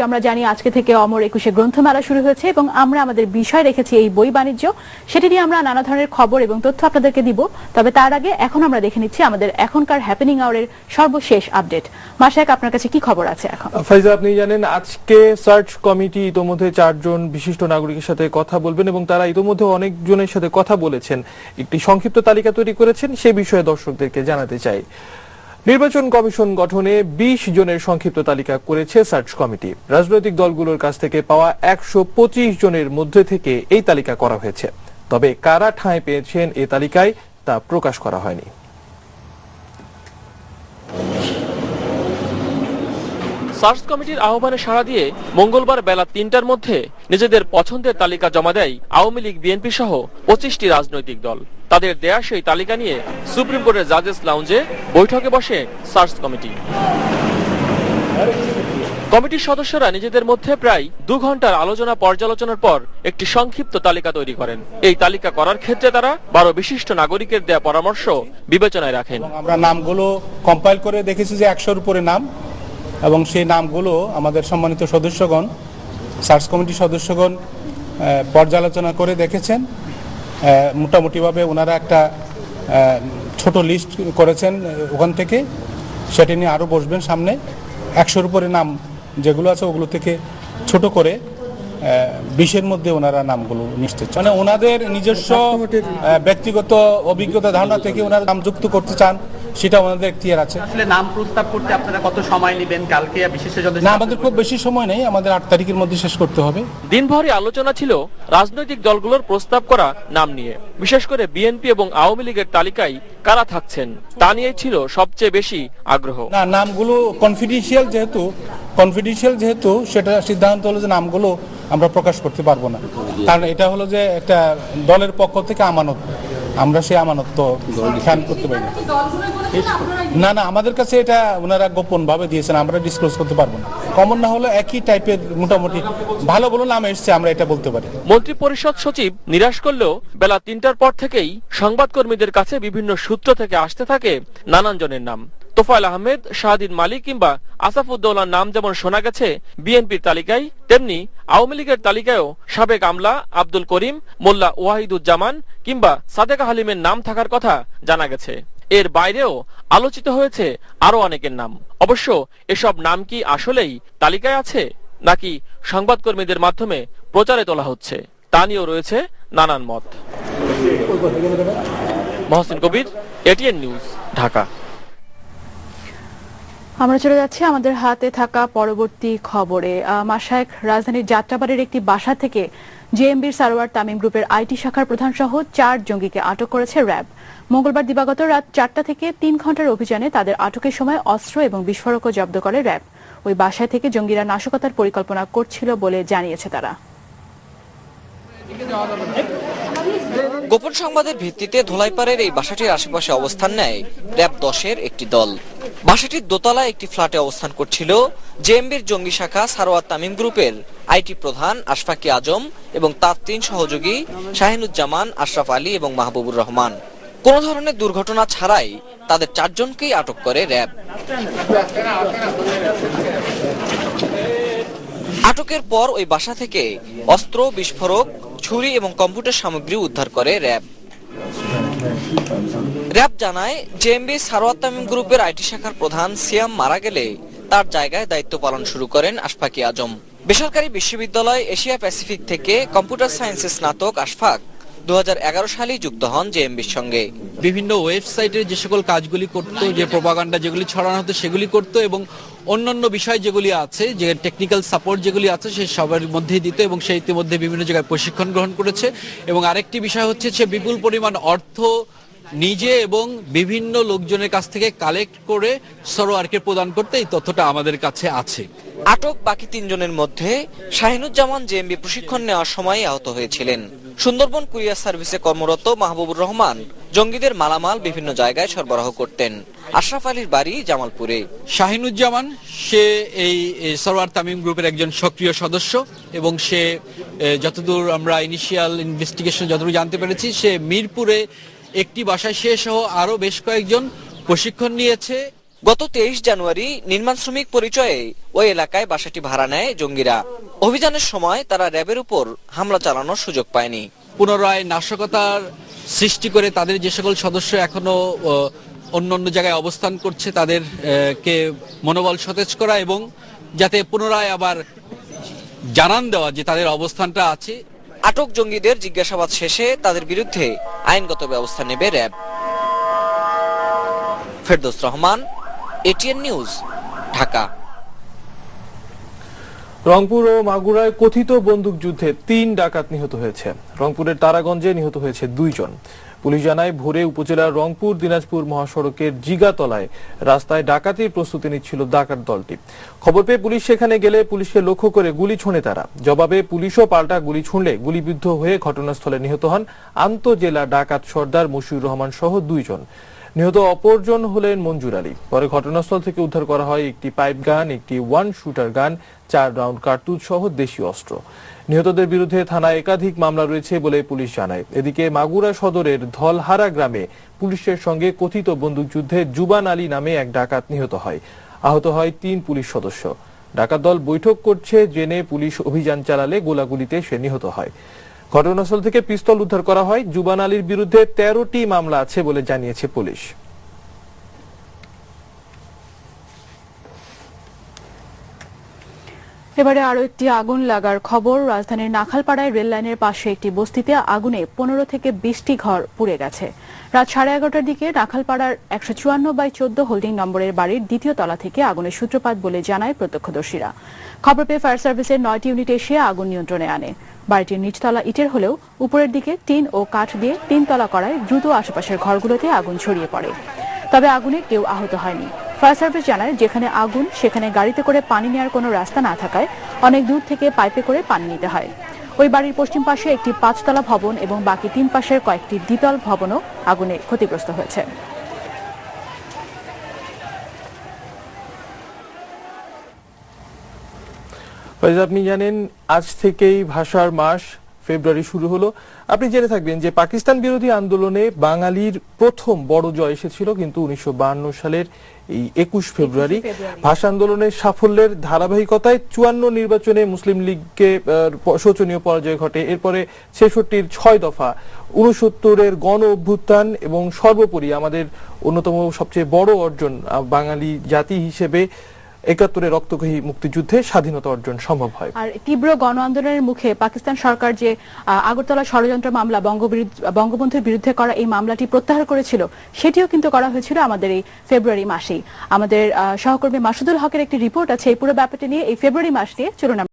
আমরা জানি আজকে থেকে অমর একুশে গ্রন্থমেলা শুরু হয়েছে এবং আমরা আমাদের বিষয় রেখেছি এই বই বাণিজ্য। সেটি নিয়ে আমরা নানা ধরনের খবর এবং তথ্য আপনাদেরকে দিব। তবে তার আগে এখন আমরা দেখে নিচ্ছি আমাদের এখনকার হ্যাপেনিং আওয়ারের সর্বশেষ আপডেট। মাশায়েক, আপনার কাছে কি খবর আছে এখন? ফাইজা, আপনি জানেন আজকে সার্চ কমিটি ইতোমধ্যে 4 জন বিশিষ্ট নাগরিকের সাথে কথা বলবেন এবং তারা ইতোমধ্যে অনেকজনের সাথে কথা বলেছেন, একটি সংক্ষিপ্ত তালিকা তৈরি করেছেন। সে বিষয়ে দর্শকদেরকে জানাতে চাই। নির্বাচন কমিশন গঠনে 20 জনের সংক্ষিপ্ত তালিকা করেছে সার্চ কমিটি। রাজনৈতিক দলগুলোর কাছ থেকে পাওয়া 125 জনের মধ্যে থেকে এই তালিকা করা হয়েছে। তবে কারা ঠাঁই পেয়েছেন এই তালিকায় তা প্রকাশ করা হয়নি। সার্চ কমিটির আহ্বানে সাড়া দিয়ে মঙ্গলবার বেলা 3টার মধ্যে নিজেদের পছন্দের তালিকা জমা দেয় আওয়ামী লীগ, বিএনপি সহ 25টি রাজনৈতিক দল। তাদের দেয়া সেই তালিকা নিয়ে সুপ্রিম কোর্টের জাজেস লাউঞ্জে বৈঠকে বসে সার্চ কমিটি। কমিটির সদস্যরা নিজেদের মধ্যে প্রায় 2 ঘন্টার আলোচনা পর্যালোচনার পর একটি সংক্ষিপ্ত তালিকা তৈরি করেন। এই তালিকা করার ক্ষেত্রে তারা 12 বিশিষ্ট নাগরিকের দেয়া পরামর্শ বিবেচনায় রাখেন। আমরা নামগুলো কম্পাইল করে দেখেছি যে 100-র উপরে নাম, এবং সেই নামগুলো আমাদের সম্মানিত সদস্যগণ, সার্চ কমিটির সদস্যগণ পর্যালোচনা করে দেখেছেন। মোটামুটিভাবে ওনারা একটা ছোট লিস্ট করেছেন ওখান থেকে, সেটা নিয়ে আরও বসবেন সামনে। 100-র উপরে নাম যেগুলো আছে ওগুলো থেকে ছোট করে 20-এর মধ্যে ওনারা নামগুলো নিশ্চিত, মানে ওনাদের নিজস্ব ব্যক্তিগত অভিজ্ঞতা ধারণা থেকে ওনারা নাম যুক্ত করতে চান, সেটা ওনাদের এখতিয়ার আছে। আসলে নাম প্রস্তাব করতে আপনারা কত সময় নেবেন? কালকে না, আমাদের খুব বেশি সময় নেই, আমাদের 8 তারিখের মধ্যে শেষ করতে হবে। দিনভরই আলোচনা ছিল রাজনৈতিক দলগুলোর প্রস্তাব করা নাম নিয়ে। বিশেষ করে বিএনপি এবং আওয়ামী লীগের তালিকায় কারা থাকছেন তা নিয়ে ছিল সবচেয়ে বেশি আগ্রহ। না, নামগুলো কনফিডেন্সিয়াল যেহেতু সেটা সিদ্ধান্ত হলো যে নামগুলো আমরা প্রকাশ করতে পারবো না, কারণ এটা হলো যে একটা দলের পক্ষ থেকে আমানত, আমরা সেই আমানত তো খেয়াল করতে পারি না। না, আমাদের কাছে এটা ওনারা গোপন ভাবে দিয়েছেন, আমরা ডিসক্লোজ করতে পারবো না। কমন না হলে একই টাইপের মোটামুটি ভালো ভালো নাম এসছে, আমরা এটা বলতে পারি। মন্ত্রী পরিষদ সচিব নিরাশ করলেও বেলা 3টার পর থেকেই সংবাদকর্মীদের কাছে বিভিন্ন সূত্র থেকে আসতে থাকে নানান জনের নাম। তোফায়েল আহমেদ, শাহদিন মালিক কিংবা আসাফুদ্দৌলার নাম যেমন শোনা গেছে বিএনপির তালিকায়, তেমনি আওয়ামী লীগের তালিকায়ও সাবেক আমলা আব্দুল করিম, মোল্লা ওয়াহিদুজ্জামান কিংবা সাদেকা হালিমের নাম থাকার কথা জানা গেছে। এর বাইরেও আলোচিত হয়েছে আরো অনেকের নাম। অবশ্য এসব নাম কি আসলেই তালিকায় আছে নাকি সংবাদকর্মীদের মাধ্যমে প্রচারে তোলা হচ্ছে তা নিয়েও রয়েছে নানান মত। মহসিন কবির, এটিএন নিউজ, ঢাকা। আমরা চলে যাচ্ছি আমাদের হাতে থাকা পরবর্তী খবরে। মাশায়েক, রাজধানীর যাত্রাবাড়ির একটি বাসা থেকে জেএমবির সারোয়ার তামিম গ্রুপের আইটি শাখার প্রধান সহ 4 জঙ্গিকে আটক করেছে র্যাব। মঙ্গলবার দিবাগত রাত 4টা থেকে 3 ঘন্টার অভিযানে তাদের আটকের সময় অস্ত্র এবং বিস্ফোরকও জব্দ করে র্যাব। ওই বাসায় থেকে জঙ্গিরা নাশকতার পরিকল্পনা করছিল বলে জানিয়েছে তারা। গোপন সংবাদের ভিত্তিতে ধোলাইপাড়ের এই বাসাটির আশেপাশে অবস্থান নেয় র্যাব 10-এর একটি দল। বাসাটির দোতলায় একটি ফ্ল্যাটে অবস্থান করছিল জেএমবির জঙ্গি শাখা সারোয়ার তামিম গ্রুপের আইটি প্রধান আশফাকি আজম এবং তার 3 সহযোগী শাহিনুজ্জামান, আশরাফ আলী এবং মাহবুবুর রহমান। কোনো ধরনের দুর্ঘটনা ছাড়াই তাদের 4 জনকেই আটক করে র্যাব। আটকের পর ওই বাসা থেকে অস্ত্র, বিস্ফোরক, ছুরি এবং কম্পিউটার সামগ্রী উদ্ধার করে র্যাব। র্যাব জানায়, জেএমবি সারোয়ার তামিম গ্রুপের আইটি শাখার প্রধান সিয়াম মারা গেলে তার জায়গায় দায়িত্ব পালন শুরু করেন আশফাকি আজম। বেসরকারি বিশ্ববিদ্যালয় এশিয়া প্যাসিফিক থেকে কম্পিউটার সায়েন্সের স্নাতক আশফাক 2011 সালেই যুক্ত হন জেএমবির সঙ্গে। বিভিন্ন ওয়েবসাইটে যে সকল কাজগুলি করতো, যে প্রোপাগান্ডা যেগুলি ছড়ানো হতো সেগুলি করতো, এবং অন্যান্য বিষয় যেগুলি আছে, যে টেকনিক্যাল সাপোর্ট যেগুলি আছে সে সবার মধ্যেই দিত, এবং সে ইতিমধ্যে বিভিন্ন জায়গায় প্রশিক্ষণ গ্রহণ করেছে। এবং আরেকটি বিষয় হচ্ছে সে বিপুল পরিমাণ অর্থ নিজে এবং বিভিন্ন লোকজনের কাছ থেকে কালেক্ট করে সরোয়ারকে প্রদান করতে, এই তথ্যটা আমাদের কাছে আছে। আটক বাকি 3 জনের মধ্যে শাহিনুজ্জামান জেএমবি প্রশিক্ষণ নেওয়ার সময় আহত হয়েছিলেন। সুন্দরবন কুরিয়ার সার্ভিসে কর্মরত মাহবুবুর রহমান জঙ্গিদের মালামাল বিভিন্ন জায়গায় সরবরাহ করতেন। আশরাফ আলীর বাড়ি জামালপুরে। শাহিনুজ্জামান সে এই সরোয়ার তামিম গ্রুপের একজন সক্রিয় সদস্য, এবং সে যতদূর আমরা ইনিশিয়াল ইনভেস্টিগেশন যতদূর জানতে পেরেছি, সে মিরপুরে একটি বাসায় সে সহ আরো বেশ কয়েকজন প্রশিক্ষণ নিয়েছে। গত 23 জানুয়ারি নির্মাণ শ্রমিক পরিচয়ে ওই এলাকায় বাসাটি ভাড়া নেয় জঙ্গিরা। অভিযানের সময় তারা র্যাবের উপর হামলা চালানোর সুযোগ পায়নি। পুনরায় নাশকতার সৃষ্টি করে তাদের যে সকল সদস্য এখনো অন্য জায়গায় অবস্থান করছে তাদের কে মনোবল সতেজ করা এবং যাতে পুনরায় আবার জানান দেওয়া যে তাদের অবস্থানটা আছে। আটক জঙ্গিদের জিজ্ঞাসাবাদ শেষে তাদের বিরুদ্ধে আইনগত ব্যবস্থা নেবে RAB. Ferdous Rahman, ATN news, Dhaka. Rangpur ও মাগুরায় কথিত বন্দুকযুদ্ধে 3 ডাকাত নিহত হয়েছে। রংপুরের তারাগঞ্জে নিহত হয়েছে 2 জন। পুলিশ জানায় ভোরে উপজেলার রংপুর দিনাজপুর মহাসড়কের জিগাতলায় রাস্তায় ডাকাতির প্রস্তুতি নিচ্ছিল ডাকাত দলটি। খবর পেয়ে পুলিশ সেখানে গেলে পুলিশকে লক্ষ্য করে গুলি ছোঁড়ে তারা। জবাবে পুলিশও পাল্টা গুলি ছুঁড়লে গুলিবিদ্ধ হয়ে ঘটনাস্থলে নিহত হন আন্তঃজেলা ডাকাত সর্দার মশিউর রহমান সহ 2 জন। নিহত অপরজন হলেন মঞ্জুর আলী। পরে ঘটনাস্থল থেকে উদ্ধার করা হয় একটি পাইপ গান, একটি 1 শুটার গান, 4 রাউন্ড কার্তুজ সহ দেশীয় অস্ত্র। নিহতদের বিরুদ্ধে থানায় একাধিক মামলা রয়েছে বলে পুলিশ জানায়। এদিকে মাগুরা সদরের ধলহারা গ্রামে পুলিশের সঙ্গে কথিত বন্দুকযুদ্ধে জুবান আলী নামে এক ডাকাত নিহত হয়। আহত হয় 3 পুলিশ সদস্য। ডাকাত দল বৈঠক করছে জেনে পুলিশ অভিযান চালালে গোলাগুলিতে সে নিহত হয়। ঘটনাস্থল থেকে পিস্তল উদ্ধার করা হয়। জুবান আলীর বিরুদ্ধে 13টি মামলা আছে বলে জানিয়েছে পুলিশ। এবারে আরো একটি আগুন লাগার খবর। রাজধানীর নাখালপাড়ায় রেল লাইনের পাশে একটি বস্তিতে আগুনে 15 থেকে 20টি ঘর পুড়ে গেছে। রাত 11:30টার দিকে নাখালপাড়ার 154/14 হোল্ডিং নম্বরের বাড়ির 2য় তলা থেকে আগুনের সূত্রপাত বলে জানায় প্রত্যক্ষদর্শীরা। খবর পেয়ে ফায়ার সার্ভিসের 9টি ইউনিট এসে আগুন নিয়ন্ত্রণে আনে। বাড়িটির নিচতলা ইটের হলেও উপরের দিকে টিন ও কাঠ দিয়ে 3 তলা করায় দ্রুত আশেপাশের ঘরগুলোতে আগুন ছড়িয়ে পড়ে। তবে আগুনে কেউ আহত হয়নি। ফায়ার সার্ভিস জানায়, যেখানে আগুন সেখানে গাড়িতে করে পানি নেওয়ার কোনো রাস্তা না থাকায় অনেক দূর থেকে পাইপে করে পানি নিতে হয়। ওই বাড়ির পশ্চিম পাশে একটি 5তলা ভবন এবং বাকি 3 পাশের কয়েকটি দ্বিতল ভবনও আগুনে ক্ষতিগ্রস্ত হয়েছে। আপনি জানেন আজ থেকেই ভাষার মাস ফেব্রুয়ারি শুরু হলো। আপনি জেনে থাকবেন যে পাকিস্তান বিরোধী আন্দোলনে বাঙালির প্রথম বড় জয় এসেছিল কিন্তু 1952 সালের এই 21 ফেব্রুয়ারি। ভাষা আন্দোলনের সাফল্যের ধারাবাহিকতায় 54 নির্বাচনে মুসলিম লীগকে শোচনীয় পরাজয় ঘটে। এরপরে 66-র 6 দফা, 69-এর গণ অভ্যুত্থান এবং সর্বোপরি আমাদের অন্যতম সবচেয়ে বড় অর্জন বাঙালি জাতি হিসেবে 71-এর রক্তক্ষয়ী মুক্তিযুদ্ধে স্বাধীনতা অর্জন সম্ভব হয়। আর তীব্র গণ আন্দোলনের মুখে পাকিস্তান সরকার যে আগরতলা ষড়যন্ত্র মামলা বঙ্গবন্ধুর বিরুদ্ধে করা এই মামলাটি প্রত্যাহার করেছিল, সেটিও কিন্তু করা হয়েছিল আমাদের এই ফেব্রুয়ারি মাসেই। আমাদের সহকর্মী মাসুদুল হকের একটি রিপোর্ট আছে এই পুরো ব্যাপারটি নিয়ে। এই ফেব্রুয়ারি মাস নিয়ে চলুন